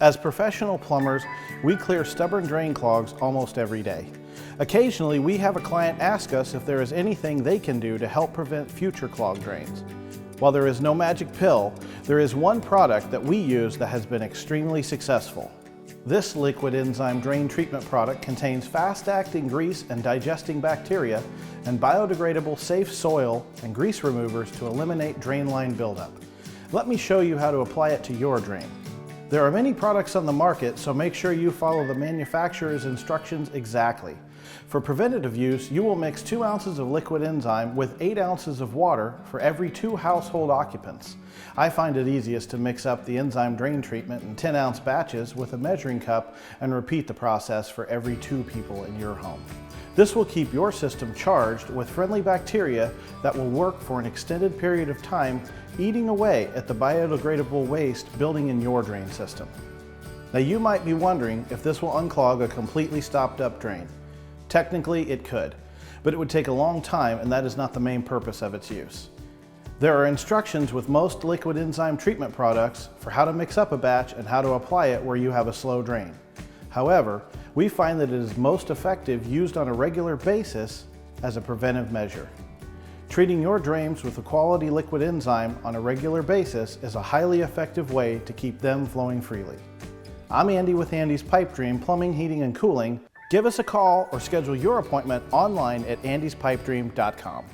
As professional plumbers, we clear stubborn drain clogs almost every day. Occasionally, we have a client ask us if there is anything they can do to help prevent future clogged drains. While there is no magic pill, there is one product that we use that has been extremely successful. This liquid enzyme drain treatment product contains fast-acting grease and digesting bacteria and biodegradable safe soil and grease removers to eliminate drain line buildup. Let me show you how to apply it to your drain. There are many products on the market, so make sure you follow the manufacturer's instructions exactly. For preventative use, you will mix 2 ounces of liquid enzyme with 8 ounces of water for every 2 household occupants. I find it easiest to mix up the enzyme drain treatment in 10-ounce batches with a measuring cup and repeat the process for every 2 people in your home. This will keep your system charged with friendly bacteria that will work for an extended period of time, eating away at the biodegradable waste building in your drain system. Now you might be wondering if this will unclog a completely stopped up drain. Technically it could, but it would take a long time, and that is not the main purpose of its use. There are instructions with most liquid enzyme treatment products for how to mix up a batch and how to apply it where you have a slow drain. However, we find that it is most effective used on a regular basis as a preventive measure. Treating your drains with a quality liquid enzyme on a regular basis is a highly effective way to keep them flowing freely. I'm Andy with Andy's Pipe Dream Plumbing, Heating, and Cooling. Give us a call or schedule your appointment online at andyspipedream.com.